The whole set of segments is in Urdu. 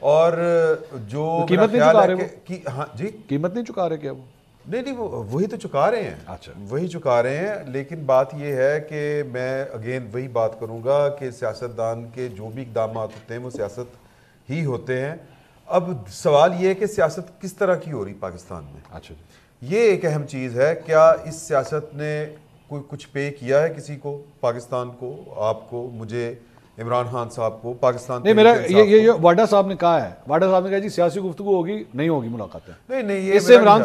اور جو قیمت نہیں چکا رہے کہ ہاں جی قیمت نہیں چکا رہے کیا وہ؟ نہیں وہی تو چکا رہے ہیں. اچھا وہی چکا رہے ہیں, لیکن بات یہ ہے کہ میں اگین وہی بات کروں گا کہ سیاستدان کے جو بھی اقدامات ہوتے ہیں وہ سیاست ہی ہوتے ہیں. اب سوال یہ ہے کہ سیاست کس طرح کی ہو رہی پاکستان میں. اچھا یہ ایک اہم چیز ہے. کیا اس سیاست نے کوئی کچھ پے کیا ہے کسی کو, پاکستان کو, آپ کو, مجھے, عمران خان صاحب کو, پاکستان نہیں میرا یہ واڈا صاحب نے کہا ہے, واڈا صاحب نے کہا جی سیاسی گفتگو ہوگی نہیں ہوگی ملاقاتیں. نہیں اس سے عمران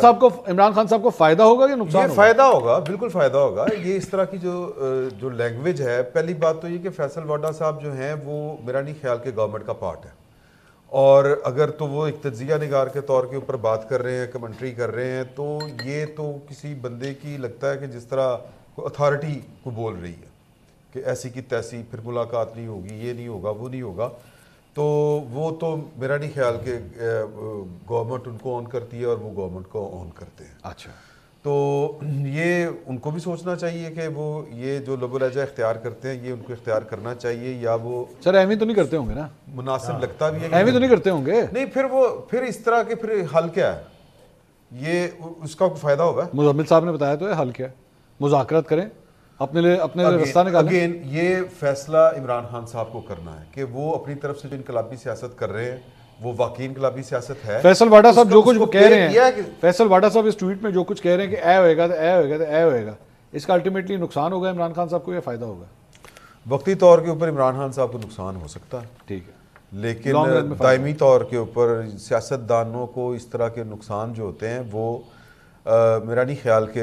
خان صاحب کو فائدہ ہوگا یا نقصان؟ یہ فائدہ ہوگا, بالکل فائدہ ہوگا. یہ اس طرح کی جو لینگویج ہے, پہلی بات تو یہ کہ فیصل واڈا صاحب جو ہیں وہ میرا نہیں خیال کہ گورنمنٹ کا پارٹ ہے, اور اگر تو وہ ایک تجزیہ نگار کے طور کے اوپر بات کر رہے ہیں, کمنٹری کر رہے ہیں, تو یہ تو کسی بندے کی لگتا ہے کہ جس طرح کوئی اتھارٹی کو بول رہی ہے کہ ایسی کی تیسی, پھر ملاقات نہیں ہوگی, یہ نہیں ہوگا, وہ نہیں ہوگا. تو وہ تو میرا نہیں خیال کہ گورنمنٹ ان کو آن کرتی ہے اور وہ گورنمنٹ کو آن کرتے ہیں. اچھا تو یہ ان کو بھی سوچنا چاہیے کہ وہ یہ جو لب و لہجہ اختیار کرتے ہیں یہ ان کو اختیار کرنا چاہیے, یا وہ سر اہمیت تو نہیں کرتے ہوں گے نا, مناسب لگتا بھی ہے, اہمیت تو نہیں کرتے ہوں گے. نہیں پھر اس طرح کے پھر حل کیا ہے, یہ اس کا فائدہ ہوگا. مزمل صاحب نے بتایا تو ہے حل کیا ہے, مذاکرات کریں, اپنے لیے رستہ نکالیں. اگین یہ فیصلہ عمران خان صاحب کو کرنا ہے کہ وہ اپنی طرف سے جو انقلابی سیاست کر رہے ہیں وہ واقعی انقلابی سیاست ہے. فیصل واڈا صاحب جو کچھ کہہ رہے ہیں, فیصل واڈا صاحب اس ٹویٹ میں جو کچھ کہہ رہے ہیں کہ اے ہوئے گا تو اے ہوئے گا تو اے ہوئے گا, اس کا الٹیمیٹلی نقصان ہوگا عمران خان صاحب کو یا فائدہ ہوگا؟ وقتی طور کے اوپر عمران خان صاحب کو نقصان ہو سکتا ہے, ٹھیک ہے, لیکن دائمی طور کے اوپر سیاست دانوں کو اس طرح کے نقصان جو ہوتے ہیں وہ میرا نہیں خیال کہ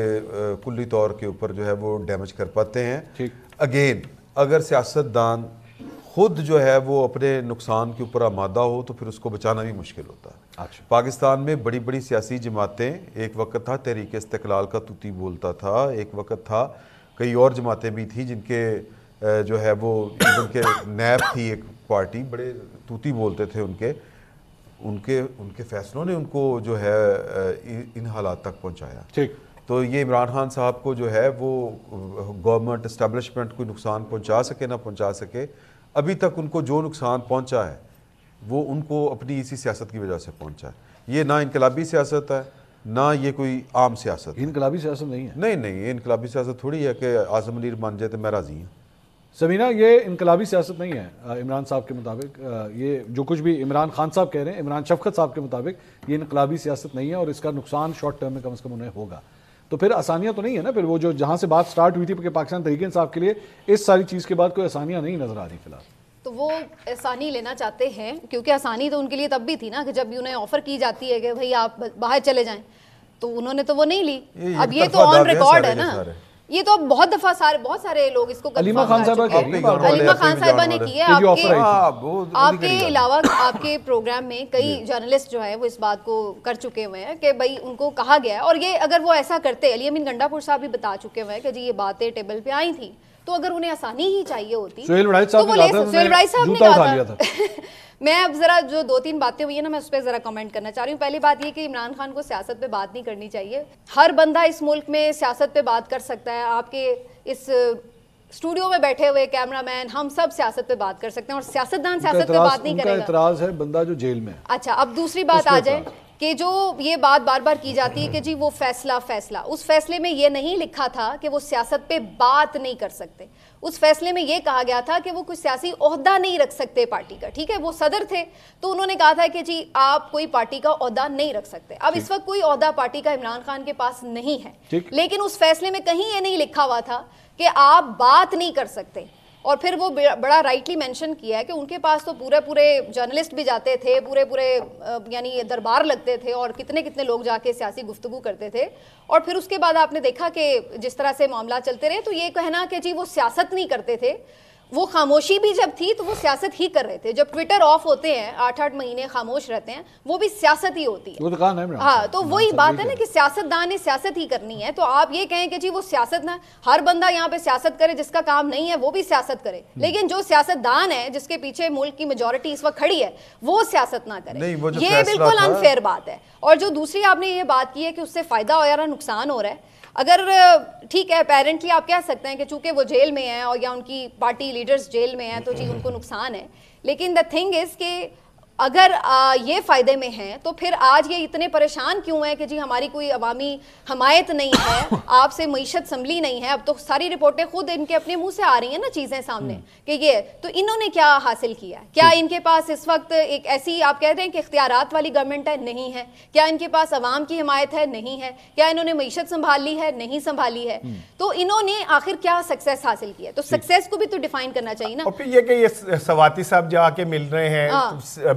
کلی طور کے اوپر جو ہے وہ ڈیمیج کر پاتے ہیں. اگین اگر سیاست دان خود جو ہے وہ اپنے نقصان کے اوپر آمادہ ہو تو پھر اس کو بچانا بھی مشکل ہوتا ہے. پاکستان میں بڑی بڑی سیاسی جماعتیں, ایک وقت تھا تحریک استقلال کا توتی بولتا تھا, ایک وقت تھا کئی اور جماعتیں بھی تھیں جن کے جو ہے وہ جن کے نیب تھی ایک پارٹی, بڑے توتی بولتے تھے ان کے فیصلوں نے ان کو جو ہے ان حالات تک پہنچایا. ٹھیک, تو یہ عمران خان صاحب کو جو ہے وہ گورنمنٹ اسٹیبلشمنٹ کوئی نقصان پہنچا سکے نہ پہنچا سکے, ابھی تک ان کو جو نقصان پہنچا ہے وہ ان کو اپنی اسی سیاست کی وجہ سے پہنچا ہے. یہ نہ انقلابی سیاست ہے نہ یہ کوئی عام سیاست. انقلابی سیاست نہیں ہے. نہیں یہ انقلابی سیاست تھوڑی ہے کہ اعظم منیر مان جائے تو میں راضی ہوں. سمینہ, یہ انقلابی سیاست نہیں ہے عمران صاحب کے مطابق. یہ جو کچھ بھی عمران خان صاحب کہہ رہے ہیں, عمران شفقت صاحب کے مطابق یہ انقلابی سیاست نہیں ہے, اور اس کا نقصان شارٹ ٹرم میں کم از کم انہیں ہوگا. تو پھر آسانیاں تو نہیں ہے نا, پھر وہ جو جہاں سے بات سٹارٹ ہوئی تھی کہ پاکستان تحریک انصاف کے لیے اس ساری چیز کے بعد کوئی آسانیاں نہیں نظر آ رہی فی الحال. تو وہ آسانی لینا چاہتے ہیں, کیونکہ آسانی تو ان کے لیے تب بھی تھی نا کہ جب بھی انہیں آفر کی جاتی ہے کہ بھئی آپ باہر چلے جائیں, تو انہوں نے تو وہ نہیں لی. اب یہ تو آن ریکارڈ ہے نا, یہ تو اب بہت دفعہ بہت سارے لوگ اس کو علیمہ خان صاحبہ نے کی ہے. آپ کے علاوہ آپ کے پروگرام میں کئی جرنلسٹ جو ہیں وہ اس بات کو کر چکے ہوئے ہیں کہ بھائی ان کو کہا گیا ہے, اور یہ اگر وہ ایسا کرتے, علی امین گنڈا پور صاحب بھی بتا چکے ہوئے ہیں کہ جی یہ باتیں ٹیبل پہ آئی تھیں, تو اگر انہیں آسانی ہی چاہیے ہوتی سہیل وڑائچ صاحب نے کہا تھا. میں اب ذرا جو 2-3 باتیں ہوئی ہیں نا, میں اس پہ ذرا کمنٹ کرنا چاہ رہی ہوں. پہلی بات یہ کہ عمران خان کو سیاست پہ بات نہیں کرنی چاہیے. ہر بندہ اس ملک میں سیاست پہ بات کر سکتا ہے. آپ کے اس اسٹوڈیو میں بیٹھے ہوئے کیمرہ مین, ہم سب سیاست پہ بات کر سکتے ہیں, اور سیاستدان سیاست پہ بات نہیں کرے گا. اعتراض ہے بندہ جو جیل میں. اچھا, اب دوسری بات آ جائے کہ جو یہ بات بار بار کی جاتی ہے کہ جی وہ فیصلہ, اس فیصلے میں یہ نہیں لکھا تھا کہ وہ سیاست پہ بات نہیں کر سکتے. اس فیصلے میں یہ کہا گیا تھا کہ وہ کوئی سیاسی عہدہ نہیں رکھ سکتے پارٹی کا. ٹھیک ہے, وہ صدر تھے تو انہوں نے کہا تھا کہ جی آپ کوئی پارٹی کا عہدہ نہیں رکھ سکتے. اب اس وقت کوئی عہدہ پارٹی کا عمران خان کے پاس نہیں ہے, لیکن اس فیصلے میں کہیں یہ نہیں لکھا ہوا تھا کہ آپ بات نہیں کر سکتے. اور پھر وہ بڑا رائٹلی مینشن کیا ہے کہ ان کے پاس تو پورے جرنلسٹ بھی جاتے تھے, پورے یعنی دربار لگتے تھے, اور کتنے لوگ جا کے سیاسی گفتگو کرتے تھے. اور پھر اس کے بعد آپ نے دیکھا کہ جس طرح سے معاملات چلتے رہے, تو یہ کہنا کہ جی وہ سیاست نہیں کرتے تھے, وہ خاموشی بھی جب تھی تو وہ سیاست ہی کر رہے تھے. جب ٹویٹر آف ہوتے ہیں 8-8 مہینے خاموش رہتے ہیں, وہ بھی سیاست ہی ہوتی ہے. ہاں, تو وہی بات ہے نا کہ سیاستدان نے سیاست ہی کرنی ہے. تو آپ یہ کہیں کہ جی وہ سیاست نہ, ہر بندہ یہاں پہ سیاست کرے, جس کا کام نہیں ہے وہ بھی سیاست کرے, لیکن جو سیاستدان ہے جس کے پیچھے ملک کی میجورٹی اس وقت کھڑی ہے وہ سیاست نہ کرے, یہ بالکل انفیئر بات ہے. اور جو دوسری آپ نے یہ بات کی ہے کہ اس سے فائدہ ہو یا نقصان ہو رہا ہے, اگر ٹھیک ہے اپیرنٹلی آپ کہہ سکتے ہیں کہ چونکہ وہ جیل میں ہیں اور یا ان کی پارٹی لیڈرز جیل میں ہیں تو جی ان کو نقصان ہے, لیکن دا تھنگ از کہ اگر یہ فائدے میں ہیں تو پھر آج یہ اتنے پریشان کیوں ہیں کہ جی ہماری کوئی عوامی حمایت نہیں ہے, آپ سے معیشت سنبھلی نہیں ہے. اب تو ساری رپورٹیں خود ان کے اپنے منہ سے آ رہی ہیں نا چیزیں سامنے کہ یہ تو انہوں نے کیا حاصل کیا ہے. کیا ان کے پاس اس وقت ایک ایسی آپ کہہ رہے ہیں کہ اختیارات والی گورنمنٹ ہے؟ نہیں ہے. کیا ان کے پاس عوام کی حمایت ہے؟ نہیں ہے. کیا انہوں نے معیشت سنبھال لی ہے؟ نہیں سنبھالی ہے. تو انہوں نے آخر کیا سکسیس حاصل کی ہے؟ تو سکسیس کو بھی تو ڈیفائن کرنا چاہیے نا. اور پھر یہ کہ یہ سواتی صاحب جا کے مل رہے ہیں,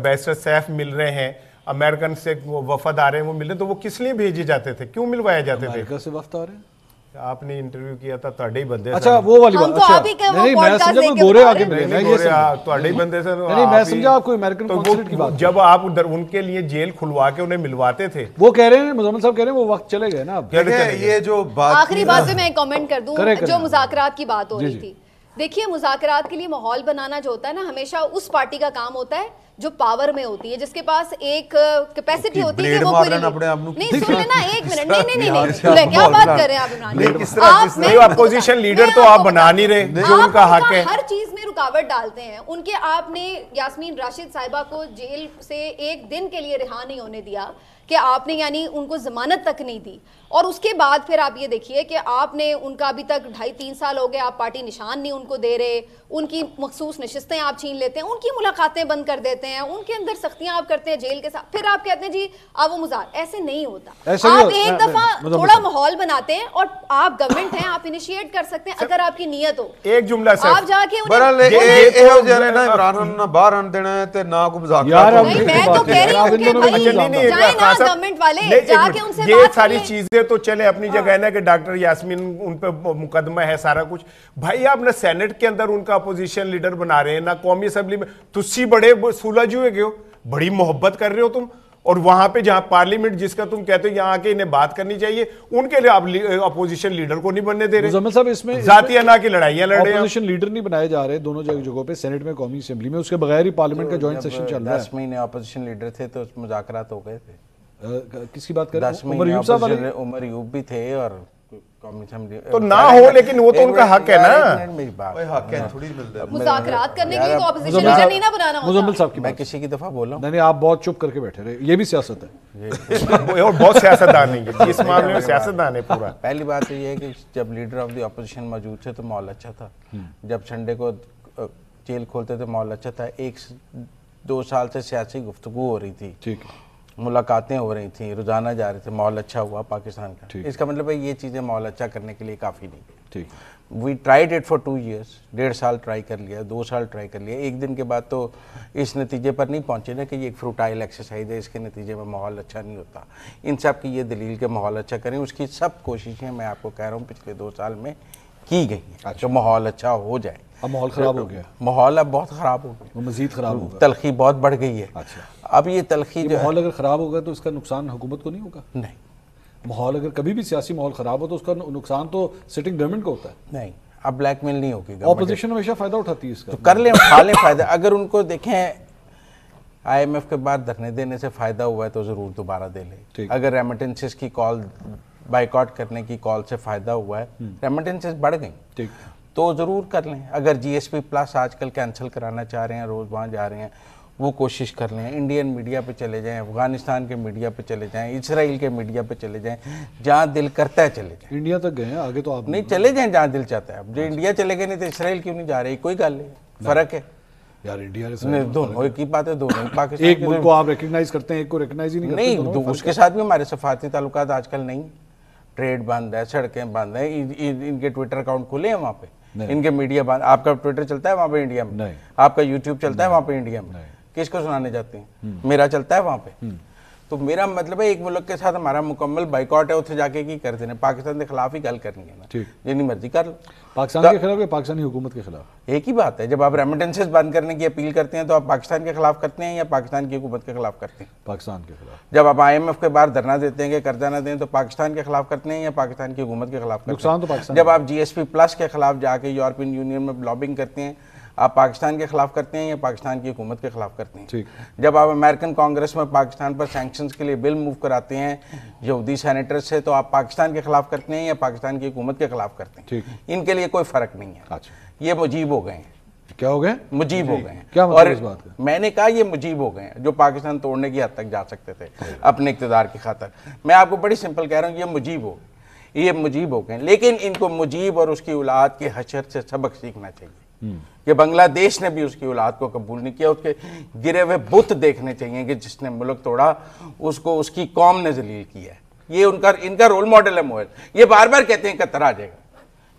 بیرسٹر سیف مل رہے ہیں, امریکن سے وفد آ رہے ہیں, وہ مل رہے ہیں, تو وہ کس لیے بھیجے جاتے تھے, کیوں ملوائے جاتے تھے؟ امریکہ سے وفد آ رہے ہیں. آپ نے انٹرویو کیا تھا تواڈے ہی بندے. اچھا وہ والی بات. اچھا نہیں میں سمجھا کوئی گورے آگے ملے ہیں, یہ تواڈے ہی بندے سے. نہیں میں سمجھا آپ کو امریکن کانسلیٹ کی بات. جب آپ ادھر ان کے لیے جیل کھلوا کے انہیں ملواتے تھے, وہ کہہ رہے ہیں مزمل صاحب کہہ رہے ہیں وہ وقت چلے گئے نا. اب یہ جو بات آخری بات پہ میں کامنٹ کر دوں, جو مذاکرات کی بات ہو رہی تھی, دیکھیے مذاکرات کے لیے ماحول بنانا جو ہوتا ہے نا, ہمیشہ اس پارٹی کا کام ہوتا ہے جو پاور میں ہوتی ہے, جس کے پاس ایک کیپیسٹی ہوتی ہے کہ وہ کوئی نہیں سن لینا ایک منٹ. نہیں کیا بات کر رہے ہیں آپ؟ اپوزیشن لیڈر تو آپ بنا نہیں رہے, جو ان کا حق ہے. ہر چیز میں رکاوٹ ڈالتے ہیں ان کے. آپ نے یاسمین راشد صاحبہ کو جیل سے ایک دن کے لیے رہا نہیں ہونے دیا کہ آپ نے یعنی ان کو ضمانت تک نہیں دی, اور اس کے بعد پھر آپ یہ دیکھیے کہ آپ نے ان کا ابھی تک 2.5-3 سال ہو گئے, آپ پارٹی نشان نہیں ان کو دے رہے, ان کی مخصوص نشستیں آپ چھین لیتے ہیں, ان کی ملاقاتیں بند کر دیتے ہیں, ان کے اندر سختیاں آپ کرتے ہیں جیل کے ساتھ, پھر آپ کہتے ہیں جی آپ وہ مذاکرات. ایسے نہیں ہوتا. آپ ایک دفعہ تھوڑا ماحول بناتے ہیں, اور آپ گورنمنٹ ہیں, آپ انیشیٹ کر سکتے ہیں اگر آپ کی نیت ہو. ایک جملہ آپ جا کے باہر آن دینا ہے تے نہ کو مذاکرات. میں تو کہہ رہی ہوں کہ جائیں نا گورنمنٹ والے, جا کے ان سے یہ ساری چیزیں تو چلے اپنی جگہ ہے نا کہ ڈاکٹر یاسمین ان پہ مقدمہ ہے سارا کچھ. بھائی آپ نہ سینٹ کے اندر ان کا اپوزیشن لیڈر بنا رہے ہیں, نہ قومی اسمبلی میں. تسی بڑے سولج ہوئے گئے ہو, بڑی محبت کر رہے ہو تم, اور وہاں پہ جہاں پارلیمنٹ جس کا تم کہتے ہو یہاں آ کے انہیں بات کرنی چاہیے, ان کے لیے آپ اپوزیشن لیڈر کو نہیں بننے دے رہے. مزمل صاحب اس میں ذاتی انا کی لڑائیاں لڑ رہے ہیں. اپوزیشن لیڈر نہیں بنائے جا رہے دونوں جگہوں پہ, سینٹ میں, قومی اسمبلی میں, اس کے بغیر ہی پارلیمنٹ کا جوائنٹ سیشن چل رہا ہے. 10 مہینے اپوزیشن لیڈر تھے تو مذاکرات ہو گئے تھے. کس کی بات کر رہے ہیں؟ عمر ایوب صاحب. عمر ایوب بھی تھے اور تو نہ ہو, لیکن وہ تو ان کا حق ہے نا. میری بات مذاکرات کرنے کے لیے تو اپوزیشن لیڈر نہیں نہ بنانا ہوتا. مزمل صاحب کی میں کسی کی دفعہ بول رہا ہوں. نہیں آپ بہت چپ کر کے بیٹھے رہے, یہ بھی سیاست ہے. اور بہت سیاستدان نہیں ہے اس معاملے میں, سیاستدان ہے پورا. پہلی بات تو یہ ہے کہ جب لیڈر آف دی اپوزیشن موجود تھے تو ماحول اچھا تھا. جب سنڈے کو جیل کھولتے تھے ماحول اچھا تھا. 1-2 سال سے سیاسی گفتگو ہو رہی تھی, ٹھیک, ملاقاتیں ہو رہی تھیں, روزانہ جا رہے تھے, ماحول اچھا ہوا پاکستان کا. اس کا مطلب ہے یہ چیزیں ماحول اچھا کرنے کے لیے کافی نہیں. ٹھیک, we tried it for 2 years, 1.5 سال ٹرائی کر لیا, 2 سال ٹرائی کر لیا. ایک دن کے بعد تو اس نتیجے پر نہیں پہنچے نا کہ یہ ایک فروٹائل ایکسرسائز ہے, اس کے نتیجے میں ماحول اچھا نہیں ہوتا. ان سب کی یہ دلیل کہ ماحول اچھا کریں, اس کی سب کوششیں میں آپ کو کہہ رہا ہوں پچھلے 2 سال میں کی گئی ہیں کہ ماحول اچھا ہو جائے. اب ماحول خراب ہو گیا, ماحول اب بہت خراب ہو گیا, وہ مزید خراب ہوگا, تلخی بہت بڑھ گئی ہے. اچھا, اب یہ تلخی جو ماحول اگر خراب ہوگا تو اس کا نقصان حکومت کو نہیں ہوگا؟ نہیں, ماحول اگر کبھی بھی سیاسی ماحول خراب ہو تو اس کا نقصان تو سٹنگ گورنمنٹ کو ہوتا ہے. نہیں, اب بلیک میل نہیں ہوگی. اپوزیشن ہمیشہ فائدہ اٹھاتی ہے اس کا, تو کر لیں, کھا لیں فائدہ. اگر ان کو دیکھیں IMF کے بعد دھرنے دینے سے فائدہ ہوا ہے تو ضرور دوبارہ دے لیں. اگر ریمیٹنسز کی کال بائیکاٹ کرنے کی کال سے فائدہ ہوا ہے, ریمیٹنسز بڑھ گئیں تو ضرور کر لیں. اگر GSP پلس آج کل کینسل کرانا چاہ رہے ہیں, روز وہاں جا رہے ہیں, وہ کوشش کر لیں. انڈین میڈیا پہ چلے جائیں, افغانستان کے میڈیا پہ چلے جائیں, اسرائیل کے میڈیا پہ چلے جائیں, جہاں دل کرتا ہے چلے جائیں. انڈیا تک گئے ہیں, آگے تو آپ نہیں چلے جائیں جہاں دل چاہتا ہے. اب جو انڈیا چلے گئے نہیں تو اسرائیل کیوں نہیں جا رہے؟ کوئی گل نہیں, فرق ہے یار. انڈیا دونوں ایک ہی بات ہے, دونوں پاکستان ایک ملک کو آپ ریکگنائز کرتے ہیں, ایک کو ریکگنائز ہی نہیں کرتے. نہیں, اس کے ساتھ بھی ہمارے سفارتی تعلقات آج کل نہیں. ٹریڈ بند ہے, سڑکیں بند ہیں, ان کے ٹویٹر اکاؤنٹ کھلے ہیں وہاں پہ, ان کے میڈیا بند. آپ کا ٹویٹر چلتا ہے وہاں پہ انڈیا میں, آپ کا یوٹیوب چلتا ہے وہاں پہ انڈیا میں, کس کو سنانے جاتے ہیں؟ میرا چلتا ہے وہاں پہ. تو میرا مطلب ہے ایک ملک کے ساتھ ہمارا مکمل بائیکاٹ ہے, اتنے جا کے کی کر دینا. پاکستان کے خلاف ہی گل کرنی ہے نا, جتنی مرضی کر لو. پاکستان کے خلاف یا پاکستانی حکومت کے خلاف ایک ہی بات ہے. جب آپ ریمیٹنسز بند کرنے کی اپیل کرتے ہیں تو آپ پاکستان کے خلاف کرتے ہیں یا پاکستان کی حکومت کے خلاف کرتے ہیں؟ پاکستان کے خلاف. جب آپ IMF کے باہر دھرنا دیتے ہیں کہ قرضہ نہ دیں تو پاکستان کے خلاف کرتے ہیں یا پاکستان کی حکومت کے خلاف کرتے ہیں؟ نقصان تو پاکستان. جب آپ GSP پلس کے خلاف جا کے یورپین یونین میں لابنگ کرتے ہیں, آپ پاکستان کے خلاف کرتے ہیں یا پاکستان کی حکومت کے خلاف کرتے ہیں؟ جب آپ امریکن کانگریس میں پاکستان پر سینکشنز کے لیے بل موو کراتے ہیں یہودی سینیٹر سے, تو آپ پاکستان کے خلاف کرتے ہیں یا پاکستان کی حکومت کے خلاف کرتے ہیں؟ ان کے لیے کوئی فرق نہیں ہے. یہ مجیب ہو گئے ہیں. کیا ہو گئے؟ مجیب ہو گئے ہیں. کیا مطلب اس بات کا؟ میں نے کہا یہ مجیب ہو گئے ہیں جو پاکستان توڑنے کی حد تک جا سکتے تھے اپنے اقتدار کی خاطر. میں آپ کو بڑی سمپل کہہ رہا ہوں، یہ مجیب ہو گئے. لیکن ان کو مجیب اور اس کی اولاد کے حشر سے سبق سیکھنا چاہیے کہ بنگلہ دیش نے بھی اس کی اولاد کو قبول نہیں کیا. اس کے گرے ہوئے بت دیکھنے چاہیے کہ جس نے ملک توڑا اس کو اس کی قوم نے ذلیل کیا ہے. یہ ان کا رول ماڈل ہے موئل. یہ بار بار کہتے ہیں قطر آ جائے گا.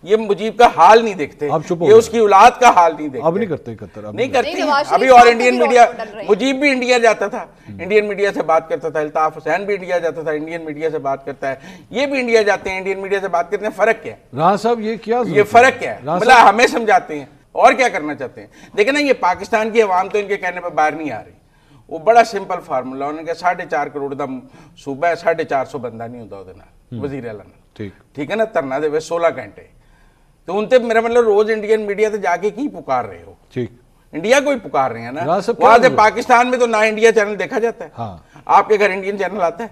یہ مجیب کا حال نہیں دیکھتے، یہ اس کی اولاد کا حال نہیں دیکھتے. اب نہیں کرتے قطر، نہیں کرتے. ابھی اور انڈین میڈیا، مجیب بھی انڈیا جاتا تھا، انڈین میڈیا سے بات کرتا تھا. الطاف حسین بھی انڈیا جاتا تھا، انڈین میڈیا سے بات کرتا ہے. یہ بھی انڈیا جاتے ہیں، انڈین میڈیا سے بات کرتے ہیں. فرق کیا ہے رانا صاحب؟ یہ فرق کیا ہے؟ مطلب ہمیں سمجھاتے ہیں اور کیا کرنا چاہتے ہیں. دیکھیں نا، یہ پاکستان کی عوام تو ان کے کہنے پہ باہر نہیں آ رہی. وہ بڑا سمپل فارمولہ، انہوں نے کہا 4.5 کروڑ دا صوبہ ہے، 450 بندہ نہیں ہوتا وزیر اعلیٰ ٹھیک ہے نا، ترنا دے 16 گھنٹے. تو ان تے میرا مطلب روز انڈین میڈیا تے جا کے کی پکار رہے ہو؟ ٹھیک، انڈیا کو ہی پکار رہے ہیں نا. وہاں سے پاکستان میں تو نہ انڈیا چینل دیکھا جاتا ہے. آپ کے گھر انڈین چینل آتا ہے؟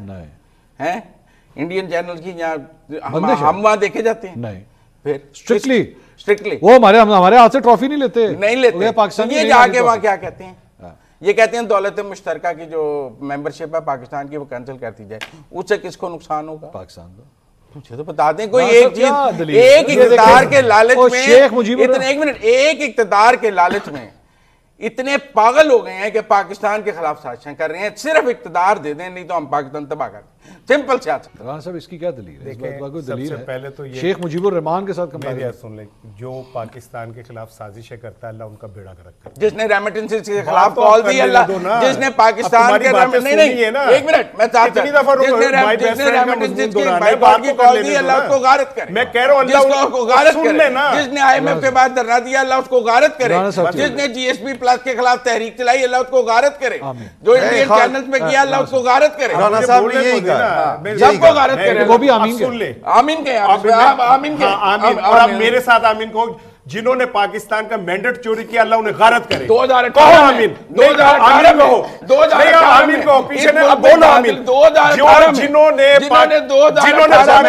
انڈین چینل کی یہاں ہم وہاں دیکھے جاتے ہیں. نہیں، پھر اسٹرکٹلی وہ ہمارے ہاتھ سے ٹرافی نہیں لیتے پاکستان. یہ جا کے وہاں کیا کہتے ہیں؟ یہ کہتے ہیں دولت مشترکہ کی جو ممبرشپ ہے پاکستان کی وہ کینسل کر دی جائے. اس سے کس کو نقصان ہوگا؟ پاکستان کو. مجھے تو بتا دیں کوئی ایک چیز. ایک اقتدار کے لالچ میں ایک اقتدار کے لالچ میں اتنے پاگل ہو گئے ہیں کہ پاکستان کے خلاف سازشیں کر رہے ہیں. صرف اقتدار دے دیں نہیں تو ہم پاکستان تباہ کر دیں. سمپل سیاست. رانا صاحب اس کی کیا دلیل ہے؟ سب سے پہلے تو یہ شیخ مجیب الرحمان کے ساتھ سن لیں، جو پاکستان کے خلاف سازشیں کرتا ہے اللہ ان کا بیڑا غرق کرے. جس نے ریمیٹنسز کے خلاف کال دی، اللہ جس نے پاکستان کے ایک منٹ میں چاہتا ہوں، جس نے ریمیٹنسز کی بائی کال کی کال دی اللہ اس کو غارت کرے. میں کہہ رہا ہوں اللہ کو غارت کرے. جس نے آئی ایم ایف کے بعد دھرنا دیا اللہ اس کو غارت کرے. جس نے جی ایس پی پلس کے خلاف تحریک چلائی اللہ اس کو غارت کرے. جو انڈین چینلز میں کیا اللہ اس کو غارت کرے. سب کو غارت کرے. وہ بھی آمین کے آمین کے آمین کے. اور آپ میرے ساتھ آمین کو. جنہوں نے پاکستان کا مینڈیٹ چوری کیا اللہ انہیں غارت کرے. 2018 کہو آمین. 2018 آمین کہو. پیچھے نے اب بولو آمین. جنہوں نے پاکستان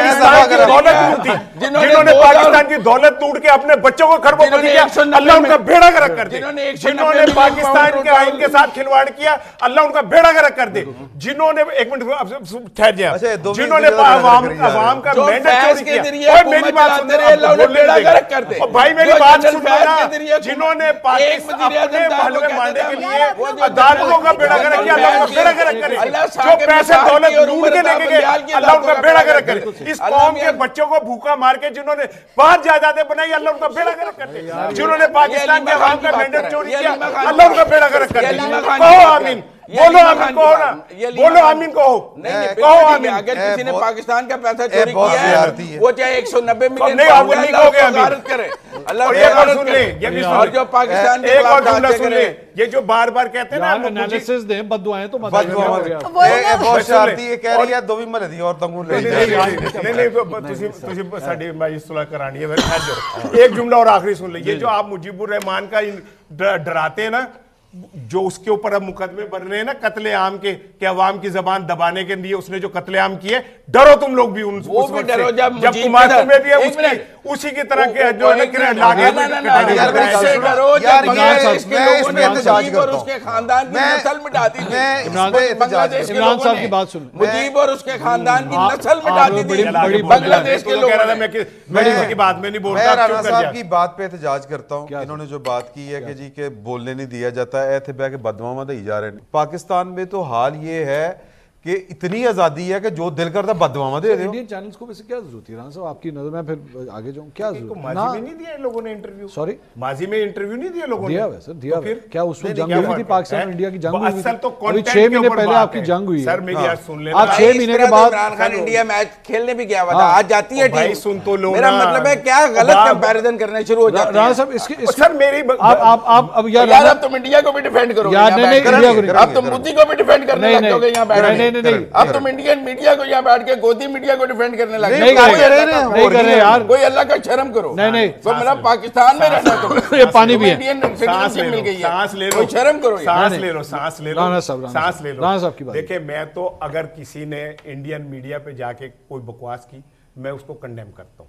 کی دولت لوٹی، جنہوں نے پاکستان کی دولت لوٹ کے اپنے بچوں کو خربوں کو دیا اللہ ان کا بیڑا غرق کر دے. جنہوں نے پاکستان کے آئین کے ساتھ کھلواڑ کیا اللہ ان کا بیڑا غرق کر دے. جنہوں نے ایک منٹ ٹھہر جائے، جنہوں نے عوام کا مینڈیٹ چوری کیا میری بات سن لیں. بھائی میری بات سن لیں. جنہوں نے اپنے حلوے ماننے کے لیے عدالتوں کا بیڑا غرق کیا اللہ ان کا بیڑا غرق کرے. جو پیسے دولت لوٹ کے لے کے گئے اللہ ان کا بیڑا غرق کرے. اس قوم کے بچوں کو بھوکا مار کے جنہوں نے 5 جائیدادیں بنائی اللہ ان کا بیڑا غرق کر دے. جنہوں نے پاکستان کے عوام کا مینڈیٹ چوری کیا اللہ ان کا بیڑا غرق کر دے. کہو آمین. بولو آمین کہو نا. بولو آمین کہو. کہو آمین. اگر کسی نے پاکستان کا پیسہ چوری کیا ہے وہ چاہے 190 ملین غارت کرے اللہ سن لیں. اور جو پاکستان کے ایک اور جملہ سن لیں. یہ جو بار بار کہتے ہیں نا انالیسس دیں بد دعائیں تو بہت شرارتی یہ کہہ رہی ہے دو بھی مرے دی اور تنگون لے نہیں ساڈی میں صلح کرانی ہے. ایک جملہ اور آخری سن لیں. یہ جو آپ مجیب الرحمان کا ڈراتے ہیں نا، جو اس کے اوپر اب مقدمے بن رہے ہیں نا قتل عام کے کہ عوام کی زبان دبانے کے لیے اس نے جو قتل عام کیے، ڈرو تم لوگ بھی ان سے جب تمہیں بھی اسی کی طرح کے جو عمران صاحب کی بات سن. مجیب اور اس کے خاندان کی نسل مٹا دی تھی بنگلہ دیش کے لوگوں نے. کی بات میں نہیں بولتا. رانا صاحب کی بات پہ احتجاج کرتا ہوں. انہوں نے جو بات کی ہے کہ جی کہ بولنے نہیں دیا جاتا ہے، ایتھے بہ کے بددعاواں دئی جا رہے ہیں. پاکستان میں تو حال یہ ہے کہ اتنی آزادی ہے کہ جو دل کرتا بددعاواں دے دو. انڈین چینلز کو ویسے کیا ضرورت ہے رانا صاحب آپ کی نظر میں؟ پھر آگے جاؤں کیا ضرورت؟ ماضی میں نہیں دیا لوگوں نے انٹرویو. سوری ماضی میں انٹرویو نہیں دیا لوگوں نے. دیا ویسے دیا. کیا اس وقت جنگ ہوئی تھی پاکستان اور انڈیا کی جنگ ہوئی تھی؟ ابھی 6 مہینے پہلے آپ کی جنگ ہوئی ہے. سر میری آج سن لینا. آپ 6 مہینے کے بعد عمران خان انڈیا میچ کھیلنے بھی گیا ہوا تھا. آج جاتی ہے ٹیم. سن تو لو. میرا مطلب ہے کیا غلط کمپیریزن کرنے شروع ہو جاتے ہیں. رانا صاحب اس کے سر میری آپ اب یار اب تم انڈیا کو بھی ڈیفینڈ کرو گے. اب تم مودی کو بھی ڈیفینڈ کرنے لگتے ہو گے یہاں بیٹھ کے. اب تم انڈین میڈیا کو یہاں بیٹھ کے گودی میڈیا کو ڈیفینڈ کرنے لگے. نہیں کر رہے یار. کوئی اللہ کا شرم کرو. نہیں تو میرا پاکستان میں رہنا تم. یہ پانی بھی ہے. سانس لے لو. سانس لے لو. شرم کرو. سانس لے لو. سانس لے لو. سانس لے لو. دیکھیں میں تو اگر کسی نے انڈین میڈیا پہ جا کے کوئی بکواس کی میں اس کو کنڈیم کرتا ہوں.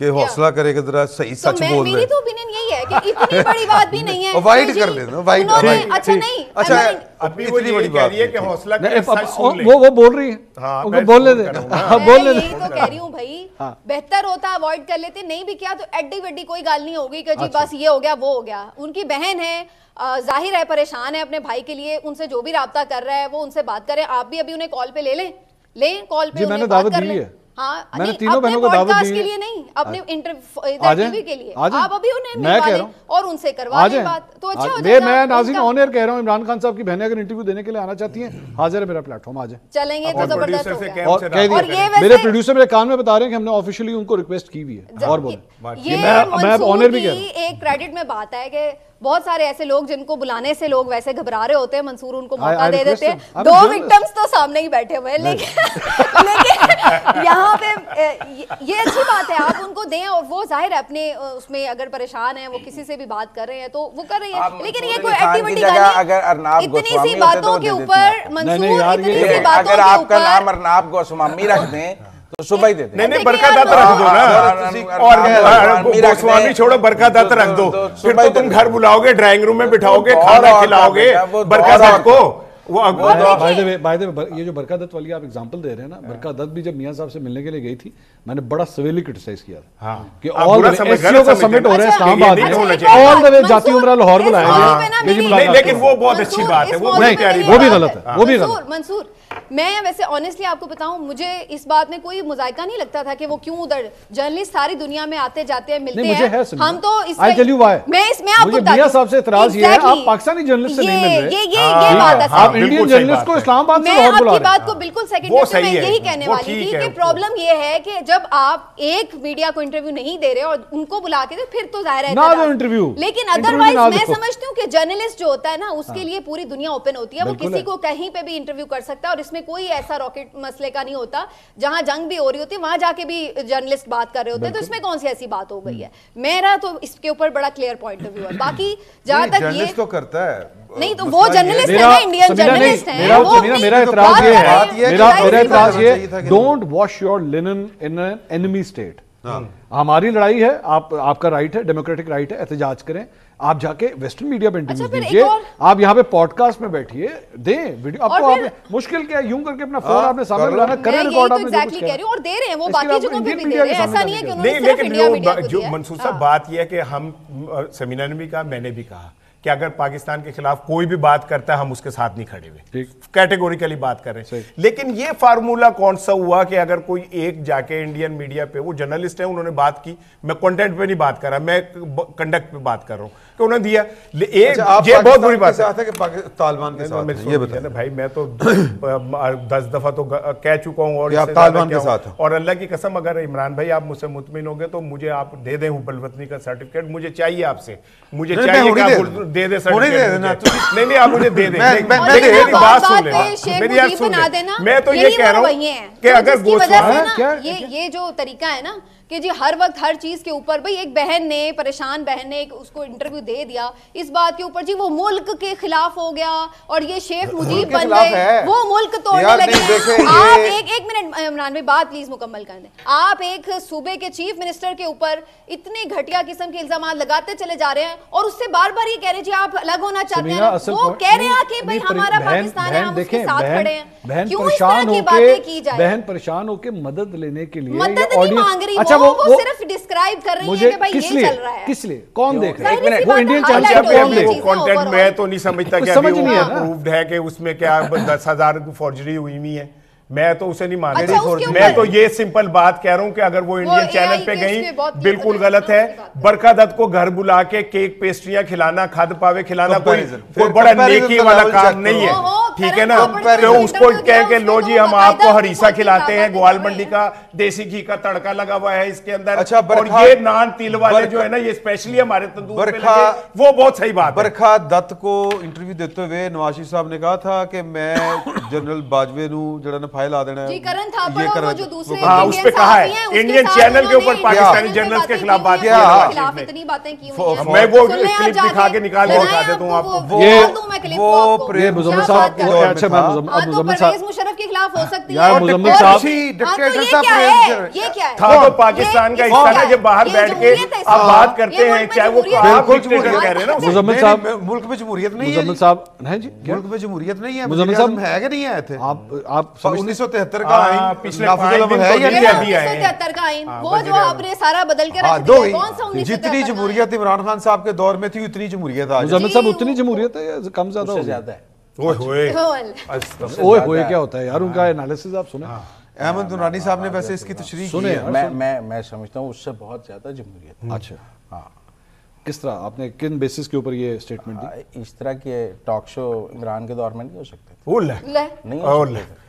کہ حوصلہ کرے کہ ذرا صحیح سچ بول دے. میری تو اوپینین یہی ہے کہ اتنی بڑی بات بھی نہیں ہے. اوائڈ کر لینا, اوائڈ. اچھا نہیں, اچھا ابھی وہ یہ کہہ رہی ہے کہ حوصلہ کرے, سچ سن لے. وہ بول رہی ہے, ان کو بولنے دیں, بولنے دیں. یہی تو کہہ رہی ہوں بھائی, بہتر ہوتا اوائڈ کر لیتے, نہیں بھی کیا تو ایڈی وڈی کوئی گال نہیں ہوگی کہ جی بس یہ ہو گیا وہ ہو گیا. ان کی بہن ہے, ظاہر ہے پریشان ہے اپنے بھائی کے لیے, ان سے جو بھی رابطہ کر رہا ہے وہ ان سے بات کریں. آپ بھی ابھی انہیں کال پہ لے لیں کال پہ, میں نے دعوت دی ہے. ہاں, میں نے تینوں بہنوں کو دعوت دی کے لیے نہیں, اپنے انٹرویو کے لیے آپ ابھی انہیں ملوا لیں اور ان سے کروا لیں بات, تو اچھا ہو جائے گا. میں ناظرین آن ایئر کہہ رہا ہوں, عمران خان صاحب کی بہنیں اگر انٹرویو دینے کے لیے آنا چاہتی ہیں, حاضر ہے میرا پلیٹ فارم, آ جائیں. چلیں گے تو زبردست ہو گیا. اور کہہ دیا میرے پروڈیوسر میرے کان میں بتا رہے ہیں کہ ہم نے آفیشیلی ان کو ریکویسٹ کی ہوئی ہے. اور بولیں, یہ منصور کی ایک کریڈٹ میں بات ہے کہ بہت سارے ایسے لوگ جن کو بلانے سے لوگ ویسے گھبرا رہے ہوتے ہیں, منصور ان کو موقع دے دیتے ہیں. 2 وکٹمز تو سامنے ہی بیٹھے ہوئے ہیں, لیکن یہاں پہ یہ اچھی بات ہے, آپ ان کو دیں. اور وہ ظاہر ہے اپنے اس میں اگر پریشان ہیں, وہ کسی سے بھی بات کر رہے ہیں تو وہ کر رہی ہیں, لیکن یہ کوئی ایکٹیویٹی اتنی سی باتوں کے اوپر منصور, اتنی سی باتوں اگر آپ کا نام ارناب گوسوامی رکھ دیں تو صبح ہی دے دیں. نہیں برکہ دت رکھ دو نا, اور گوسوامی چھوڑو, برکہ دت رکھ دو. پھر تو تم گھر بلاؤ گے, ڈرائنگ روم میں بٹھاؤ گے, کھانا کھلاؤ گے برکہ دت کو. یہ جو برکہ دت والی آپ ایگزامپل دے رہے ہیں نا, برکہ دت بھی جب میاں صاحب سے ملنے کے لیے گئی تھی, میں نے بڑا سویلی کرٹیسائز کیا تھا کہ ایس سی او کا سمٹ ہو رہا ہے اسلام آباد میں, آل دا وے جاتی عمرہ لاہور بلائے گئے, لیکن وہ بہت اچھی بات ہے. وہ بھی غلط ہے, وہ بھی غلط. منصور, میں ویسے آنیسٹلی آپ کو بتاؤں, مجھے اس بات میں کوئی مذائقہ نہیں لگتا تھا کہ وہ کیوں ادھر, جرنلسٹ ساری دنیا میں آتے جاتے ہیں, ملتے ہیں, ہم تو اس میں آپ کو میاں صاحب سے اعتراض یہ ہے, آپ پاکستانی جرنلسٹ سے نہیں مل رہے, یہ بات ہے, آپ انڈین جرنلسٹ کو اسلام آباد سے میں لاہور بلا آپ رہے کی بات کو بالکل سیکنڈ میں یہی کہنے والی تھی کہ پرابلم یہ ہے کہ جب آپ ایک میڈیا کو انٹرویو نہیں دے رہے اور ان کو بلا کے پھر تو ظاہر ہے, لیکن ادروائز میں سمجھتی ہوں کہ جرنلسٹ جو ہوتا ہے نا, اس کے لیے پوری دنیا اوپن ہوتی ہے, وہ کسی کو کہیں پہ بھی انٹرویو کر سکتا ہے, اور اس میں کوئی ایسا راکٹ مسئلے کا نہیں ہوتا. جہاں جنگ بھی ہو رہی ہوتی ہے وہاں جا کے بھی جرنلسٹ بات کر رہے ہوتے ہیں, تو اس میں کون سی ایسی بات ہو گئی ہے. میرا تو اس کے اوپر بڑا کلیئر پوائنٹ آف ویو ہے. باقی جہاں تک یہ تو کرتا ہے نہیں, تو وہ جرنلسٹ ہے نا, انڈین جرنلسٹ ہیں. میرا اعتراض یہ ہے, don't wash your linen in an enemy state. ہماری لڑائی ہے, آپ کا رائٹ ہے, ڈیموکریٹک رائٹ ہے, احتجاج کریں. آپ جا کے ویسٹرن میڈیا پہ انٹرویو دیجیے, آپ یہاں پہ پوڈ کاسٹ میں بیٹھیے, دیں ویڈیو. آپ کو مشکل کیا ہے, یوں کر کے اپنا فون آپ نے سامنے لگانا, کریں ریکارڈ, آپ نے جو کچھ کہا, اور دے رہے ہیں وہ باقی جگہوں پہ بھی دے رہے ہیں. ایسا نہیں ہے کہ انہوں نے صرف انڈیا میڈیا کو دیا ہے. منصور صاحب بات یہ ہے کہ ہم, سمینا نے بھی کہا, میں نے بھی کہا کہ اگر پاکستان کے خلاف کوئی بھی بات کرتا ہے ہم اس کے ساتھ نہیں کھڑے ہوئے, کیٹیگوریکلی بات کر رہے ہیں. لیکن یہ فارمولا کون سا ہوا کہ اگر کوئی ایک جا کے انڈین میڈیا پہ, وہ جرنلسٹ ہیں, انہوں نے بات کی, میں کنٹینٹ پہ نہیں بات کر رہا, میں کنڈکٹ پہ بات کر رہا ہوں, کہ انہوں نے دیا. یہ بہت بری بات ہے کہ طالبان کے ساتھ, یہ بتائیں بھائی, میں تو 10 دفعہ تو کہہ چکا ہوں, اور طالبان کے ساتھ, اور اللہ کی قسم اگر عمران بھائی آپ مجھ سے مطمئن ہو گے تو مجھے آپ دے دیں حب الوطنی کا سرٹیفکیٹ, مجھے چاہیے آپ سے, مجھے چاہیے کہ آپ دے دیں سرٹیفکیٹ. نہیں آپ مجھے دے دیں, میری بات سن لیں, میری بات سن لیں. میں تو یہ کہہ رہا ہوں کہ اگر یہ جو طریقہ ہے نا کہ جی ہر وقت ہر چیز کے اوپر, بھئی ایک بہن نے, پریشان بہن نے اس کو انٹرویو دے دیا اس بات کے اوپر, جی وہ ملک کے خلاف ہو گیا اور یہ شیخ مجیب بن گئے, وہ ملک توڑنے لگے. آپ ایک منٹ عمران بھائی بات پلیز مکمل کر دیں. آپ ایک صوبے کے چیف منسٹر کے اوپر اتنے گھٹیا قسم کے الزامات لگاتے چلے جا رہے ہیں, اور اس سے بار بار یہ کہہ رہے جی آپ الگ ہونا چاہتے ہیں. وہ کہہ رہے ہیں کہ بھئی ہمارا پاکستان ہے, ہم اس کے ساتھ کھڑے ہیں. کیوں اس طرح کی باتیں کی جائے؟ بہن پریشان ہو کے مدد لینے کے لیے مدد نہیں مانگ رہی, وہ صرف ڈسکرائب کر رہی ہے کہ بھائی یہ چل رہا ہے. کس لیے کون دیکھ رہا ہے؟ وہ انڈین چینل پہ ہم دیکھ, وہ کنٹینٹ میں تو نہیں سمجھتا کہ ابھی وہ پروفڈ ہے کہ اس میں کیا 10,000 فورجری ہوئی ہوئی ہے. میں تو اسے نہیں مان رہی, میں تو یہ سمپل بات کہہ رہا ہوں کہ اگر وہ انڈین چینل پہ گئی بالکل غلط ہے. برکہ دت کو گھر بلا کے کیک پیسٹریاں کھلانا, کھاد پاوے کھلانا کوئی بڑا نیکی والا کام نہیں ہے, ٹھیک ہے نا. تو اس کو کہہ کہ لو جی ہم آپ کو ہریسہ کھلاتے ہیں, گوال منڈی کا دیسی گھی کا تڑکا لگا ہوا ہے اس کے اندر, اور یہ نان تیل والے جو ہے نا یہ اسپیشلی ہمارے تندور پہ لگے, وہ بہت صحیح بات ہے. برکھا دت کو انٹرویو دیتے ہوئے نواز شریف صاحب نے کہا تھا کہ میں جنرل باجوے نو جڑا نا فائل آ دینا جی کرن تھاپڑ اور وہ جو دوسرے اس پہ کہا ہے انڈین چینل کے اوپر پاکستانی جرنلز کے خلاف بات کیا, اتنی باتیں کی ہوئی ہیں. میں وہ کلپ دکھا کے نکال کے دکھا دیتا ہوں آپ کو. میں clip کو آپ کو. یہ مزمل کیا صاحب بات کر رہے ہیں؟ اچھا میں ہاں مزمل تو صاحب پرویز مشرف کے خلاف ہو سکتی ہے. یار مزمل صاحب یہ کیا ہے؟ یہ کیا ہے؟ تھا تو پاکستان کا حصہ نا جب باہر بیٹھ کے آپ بات کرتے ہیں چاہے وہ آپ ڈکٹیٹر کہہ رہے ہیں نا. مزمل صاحب ملک میں جمہوریت نہیں ہے. مزمل صاحب ہیں جی ملک میں جمہوریت نہیں ہے. مزمل صاحب ہے کہ نہیں آئے تھے آپ 1973 کا آئین پچھلے نافذ 5 العمل دن ہے تو یا نہیں نہیں ابھی ہے؟ آئے ہیں. 1973 کا آئین وہ جو آپ نے سارا بدل کے رکھ دو دیا. کون سا 1973 جتنی جمہوریت عمران خان صاحب کے دور میں تھی اتنی جمہوریت آج مزمل صاحب اتنی جمہوریت ہے یا کم زیادہ سے ہوگی؟ زیادہ ہے. اوئے ہوئے کیا ہوتا ہے یار ان کا انالیسس آپ سنیں. احمد نورانی صاحب نے ویسے اس کی تشریح کی سنیں ہے. میں سمجھتا ہوں اس سے بہت زیادہ جمہوریت ہے. اچھا ہاں کس طرح آپ نے کن بیسس کے اوپر یہ اسٹیٹمنٹ دی؟ اس طرح کے ٹاک شو عمران کے دور میں نہیں ہو سکتے. نہیں ہو سکتے.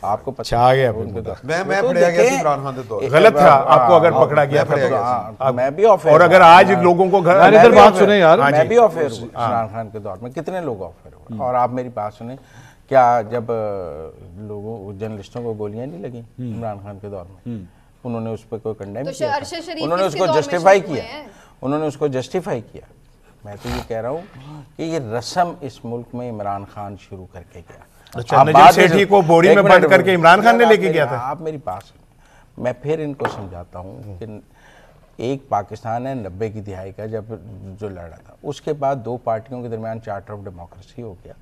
آپ کو پتہ آ گیا میں پڑھیا گیا تھی عمران خان کے دور. غلط تھا آپ کو اگر پکڑا گیا تھا. میں بھی آف اور اگر آج لوگوں کو یار ادھر بات سنیں یار. میں بھی آف ایئر ہوں عمران خان کے دور میں. کتنے لوگ آف ایئر ہوئے. اور آپ میری بات سنیں, کیا جب لوگوں جرنلسٹوں کو گولیاں نہیں لگیں عمران خان کے دور میں, انہوں نے اس پہ کوئی کنڈیم کیا, انہوں نے اس کو جسٹیفائی کیا, انہوں نے اس کو جسٹیفائی کیا. میں تو یہ کہہ رہا ہوں کہ یہ رسم اس ملک میں عمران خان شروع کر کے گیا. نجم سیٹھی کو بوری میں بند کر کے عمران خان نے لے کے گیا تھا. آپ میری بات سنیں, میں پھر ان کو سمجھاتا ہوں کہ ایک پاکستان ہے 90 کی دہائی کا جب جو لڑا تھا, اس کے بعد دو پارٹیوں کے درمیان چارٹر آف ڈیموکریسی ہو گیا.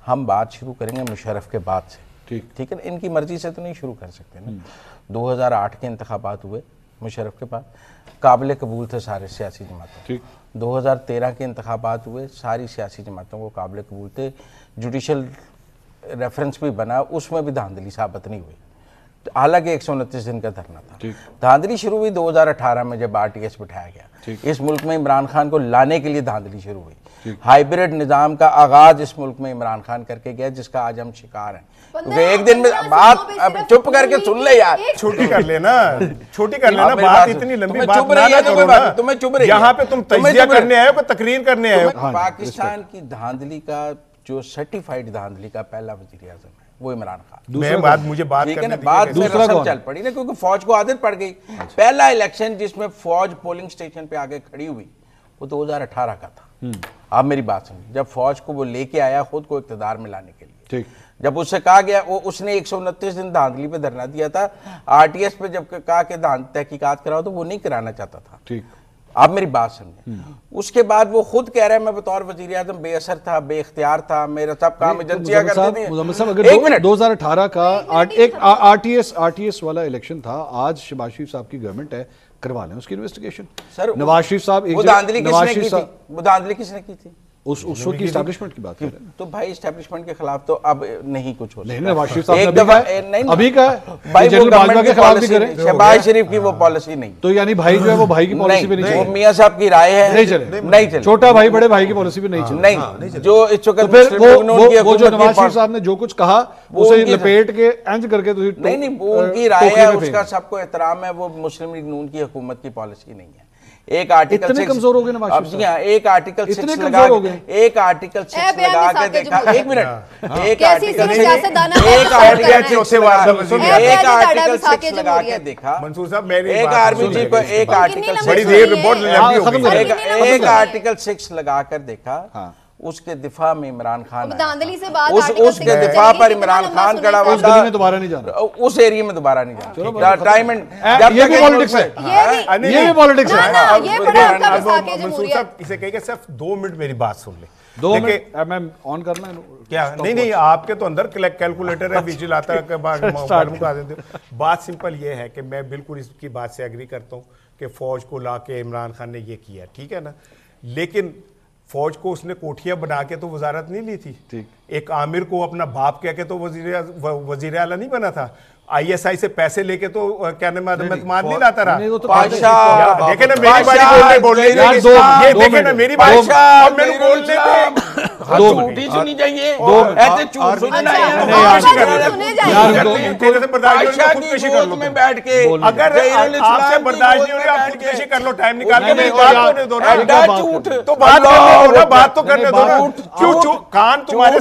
ہم بات شروع کریں گے مشرف کے بعد سے, ٹھیک ہے, ان کی مرضی سے تو نہیں شروع کر سکتے نا. 2008 کے انتخابات ہوئے مشرف کے بعد, قابل قبول تھے سارے سیاسی جماعتوں. 2013 کے انتخابات ہوئے, ساری سیاسی جماعتوں کو قابل قبول تھے. جوڈیشل ریفرنس بھی بنا, اس میں بھی دھاندلی ثابت نہیں ہوئی, حالانکہ 129 دن کا دھرنا تھا. دھاندلی شروع ہوئی 2018 میں جب RTS بٹھایا گیا. اس ملک میں عمران خان کو لانے کے لیے دھاندلی شروع ہوئی. ہائیبریڈ نظام کا آغاز اس ملک میں عمران خان کر کے گیا, جس کا آج ہم شکار ہیں. کیونکہ ایک دن میں بات, اب چپ کر کے سن لے یار, چھوٹی کر لینا, چھوٹی کر لینا, بات اتنی لمبی بات نہ کرو نا. تمہیں چپ رہی, یہاں پہ تم تجزیہ کرنے آئے ہو کہ تقریر کرنے آئے ہو. پاکستان کی دھاندلی کا جو سرٹیفائیڈ دھاندلی کا پہلا وزیر اعظم ہے وہ عمران خان. میں بات مجھے بات کرنے بعد میں رسم چل پڑی نا, کیونکہ فوج کو عادت پڑ گئی. پہلا الیکشن جس میں فوج پولنگ سٹیشن پہ آگے کھڑی ہوئی وہ 2018 کا تھا. آپ میری بات سنیں, جب فوج کو وہ لے کے آیا خود کو اقتدار میں لانے کے لیے, جب اس سے کہا گیا, اس نے 129 دن دھاندلی پہ دھرنا دیا تھا. RTS پہ جب کہا کہ تحقیقات کراؤ تو وہ نہیں کرانا چاہتا تھا. آپ میری بات سنیں. اس کے بعد وہ خود کہہ رہا ہے میں بطور وزیر اعظم بے اثر تھا, بے اختیار تھا, میرا سب کام ایجنسیاں کرتی تھیں. مزمل صاحب اگر 2018 کا ایک RTS والا الیکشن تھا, آج شہباز شریف صاحب کی گورنمنٹ ہے, کروا لیں اس کی انویسٹیگیشن. نواز شریف صاحب وہ دھاندلی کس نے کی تھی؟ اس وقت کی اسٹیبلشمنٹ کی بات کر رہے ہیں. تو بھائی اسٹیبلشمنٹ کے خلاف تو اب نہیں کچھ ہو سکتا. نواز شریف صاحب ابھی کا ہے, جنرل باجوہ کے خلاف بھی کریں. شہباز شریف کی وہ پالیسی نہیں. تو یعنی بھائی جو ہے وہ بھائی کی پالیسی پہ نہیں چلے, وہ میاں صاحب کی رائے ہے, نہیں چلے. چھوٹا بھائی بڑے بھائی کی پالیسی پہ نہیں چلے. نہیں, جو اس وقت وہ جو نواز شریف صاحب نے جو کچھ کہا اسے لپیٹ کے انج کر کے نہیں, وہ ان کی رائے ہے, اس کا سب کو احترام ہے. وہ مسلم لیگ نون کی حکومت کی پالیسی نہیں ہے. ایک آرٹیکل اتنے کمزور ہو گئے نواز شریف صاحب, ایک آرٹیکل 6 لگا کے, ایک آرٹیکل 6 لگا کے دیکھا, ایک منٹ, ایک آرٹیکل 6 لگا کے دیکھا منصور صاحب, میری ایک آرمی چیف کو, ایک آرٹیکل بڑی دیر رپورٹ لمبی ہو گئی, ایک آرٹیکل 6 لگا کر دیکھا, اس کے دفاع میں عمران خان, اس کے دفاع پر عمران خان کھڑا ہوا تھا. دوبارہ نہیں جانا, اس ایریا میں دوبارہ نہیں جانا. ٹائم اینڈ یہ بھی پالیٹکس ہے, یہ بھی پالیٹکس ہے. منصور صاحب اسے کہے کہ صرف 2 منٹ میری بات سن لیں. 2 منٹ میں آن کرنا ہے کیا؟ نہیں, آپ کے تو اندر کیلکولیٹر ہے, بیچ لاتا ہے. بات سمپل یہ ہے کہ میں بالکل اس کی بات سے ایگری کرتا ہوں کہ فوج کو لا کے عمران خان نے یہ کیا, ٹھیک ہے نا, لیکن فوج کو اس نے کوٹھیاں بنا کے تو وزارت نہیں لی تھی. ایک عامر کو اپنا باپ کہہ کے تو وزیر اعلیٰ نہیں بنا تھا. ISI سے پیسے لے کے تو کیا نام اعتماد نہیں لاتا رہا. دیکھیں نا میری باری بولنے یہ دیکھیں نا میری باری میرے بولنے جھوٹی سنی چاہیے, ایسے جھوٹ سننا میں بیٹھ کے, اگر آپ سے برداشت نہیں ہو رہی آپ خودکشی کر لو, ٹائم نکال کے میری بات کرنے دو نا, تو بات کرنے دو نا, بات تو کرنے دو نا. کیوں کان تمہارے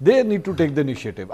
They need to take the initiative.